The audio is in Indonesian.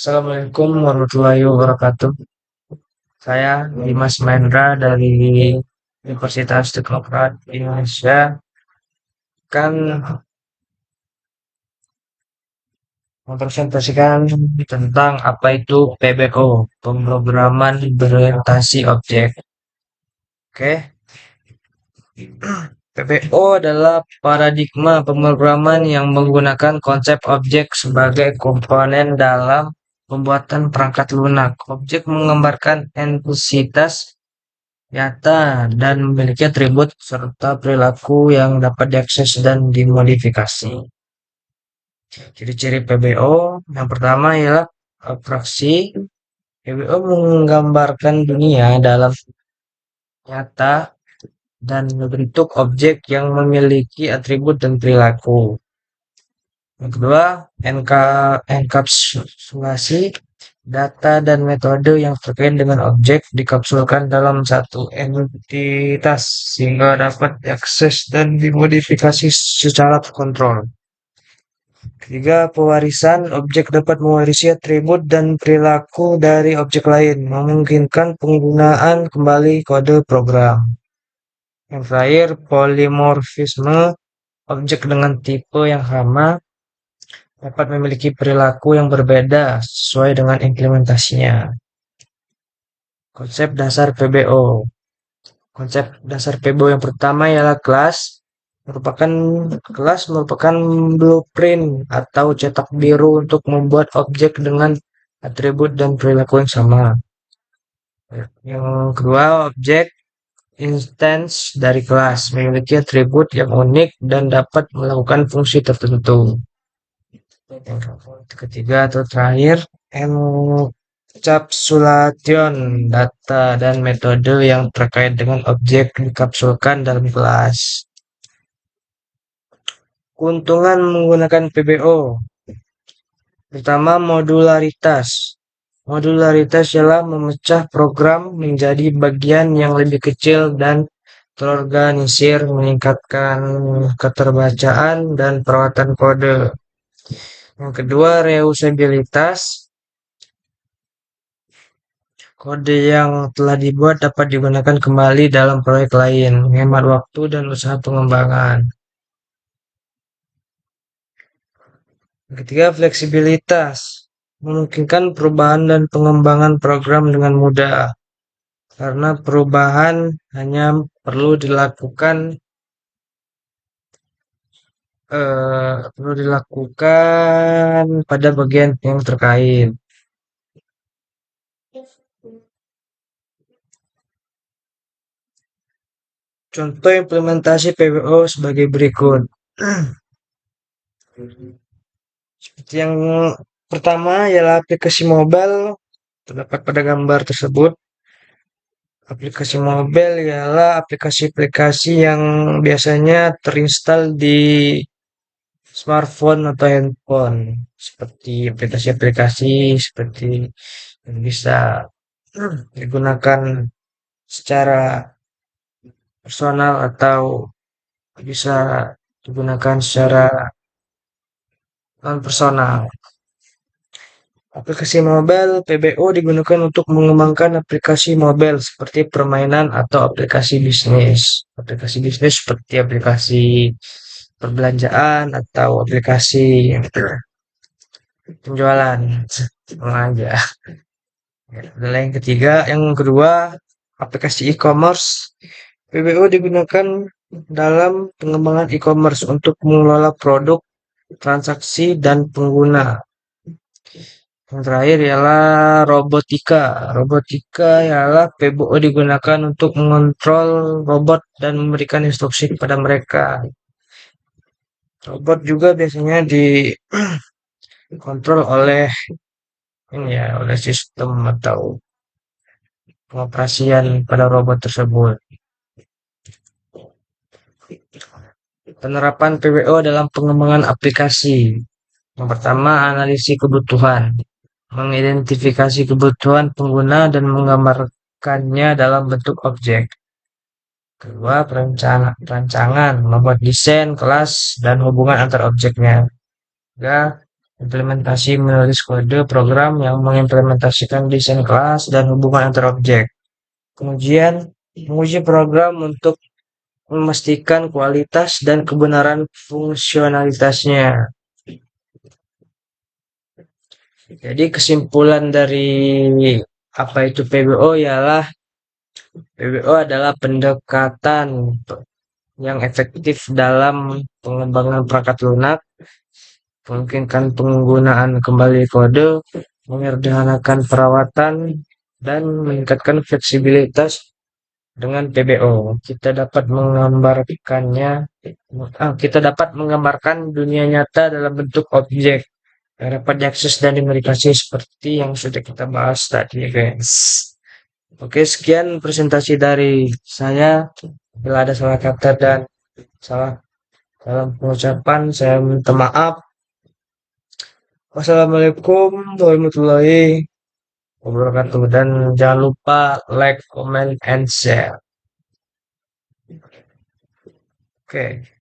Assalamualaikum warahmatullahi wabarakatuh. Saya Dimas Mahendra dari Universitas Teknokrat Indonesia. Kan mempresentasikan tentang apa itu PBO, pemrograman berorientasi objek. Oke, PBO adalah paradigma pemrograman yang menggunakan konsep objek sebagai komponen dalam pembuatan perangkat lunak. Objek menggambarkan entitas nyata dan memiliki atribut serta perilaku yang dapat diakses dan dimodifikasi. Ciri-ciri PBO yang pertama ialah abstraksi. PBO menggambarkan dunia dalam nyata dan bentuk objek yang memiliki atribut dan perilaku. Yang kedua, enkapsulasi. Data dan metode yang terkait dengan objek dikapsulkan dalam satu entitas sehingga dapat diakses dan dimodifikasi secara terkontrol. Ketiga, pewarisan. Objek dapat mewarisi atribut dan perilaku dari objek lain, memungkinkan penggunaan kembali kode program. Yang terakhir, polimorfisme. Objek dengan tipe yang sama dapat memiliki perilaku yang berbeda sesuai dengan implementasinya. Konsep dasar PBO. Konsep dasar PBO yang pertama ialah kelas. Kelas merupakan blueprint atau cetak biru untuk membuat objek dengan atribut dan perilaku yang sama. Yang kedua, objek instance dari kelas memiliki atribut yang unik dan dapat melakukan fungsi tertentu. Yang ketiga atau terakhir, encapsulation. Data dan metode yang terkait dengan objek dikapsulkan dalam kelas. Keuntungan menggunakan PBO. Pertama, modularitas. Modularitas ialah memecah program menjadi bagian yang lebih kecil dan terorganisir, meningkatkan keterbacaan dan perawatan kode. Yang kedua, reusabilitas. Kode yang telah dibuat dapat digunakan kembali dalam proyek lain, menghemat waktu dan usaha pengembangan. Yang ketiga, fleksibilitas. Memungkinkan perubahan dan pengembangan program dengan mudah. Karena perubahan hanya perlu dilakukan pada bagian yang terkait. Contoh implementasi PBO sebagai berikut. Seperti yang pertama ialah aplikasi mobile, terdapat pada gambar tersebut. Aplikasi mobile ialah aplikasi-aplikasi yang biasanya terinstal di smartphone atau handphone. Seperti aplikasi-aplikasi seperti yang bisa digunakan secara personal atau bisa digunakan secara non personal. Aplikasi mobile PBO digunakan untuk mengembangkan aplikasi mobile seperti permainan atau aplikasi bisnis. Aplikasi bisnis seperti aplikasi perbelanjaan atau aplikasi penjualan. Sama aja. Yang ketiga, yang kedua, aplikasi e-commerce. PBO digunakan dalam pengembangan e-commerce untuk mengelola produk, transaksi, dan pengguna. Yang terakhir ialah robotika. Robotika ialah PBO digunakan untuk mengontrol robot dan memberikan instruksi kepada mereka. Robot juga biasanya dikontrol oleh sistem atau pengoperasian pada robot tersebut. Penerapan PBO dalam pengembangan aplikasi. Yang pertama, analisis kebutuhan. Mengidentifikasi kebutuhan pengguna dan menggambarkannya dalam bentuk objek. Kedua, perancangan, membuat desain, kelas, dan hubungan antar objeknya. Ketiga, implementasi menulis kode program yang mengimplementasikan desain kelas dan hubungan antar objek. Kemudian, menguji program untuk memastikan kualitas dan kebenaran fungsionalitasnya. Jadi kesimpulan dari apa itu PBO ialah PBO adalah pendekatan yang efektif dalam pengembangan perangkat lunak, memungkinkan penggunaan kembali kode, menyederhanakan perawatan, dan meningkatkan fleksibilitas dengan PBO. Kita dapat menggambarkan dunia nyata dalam bentuk objek yang dapat diakses dan dimodifikasi seperti yang sudah kita bahas tadi, guys. Oke, sekian presentasi dari saya. Bila ada salah kata dan salah dalam pengucapan, saya minta maaf. Wassalamualaikum warahmatullahi wabarakatuh. Dan jangan lupa like, comment, and share. Oke.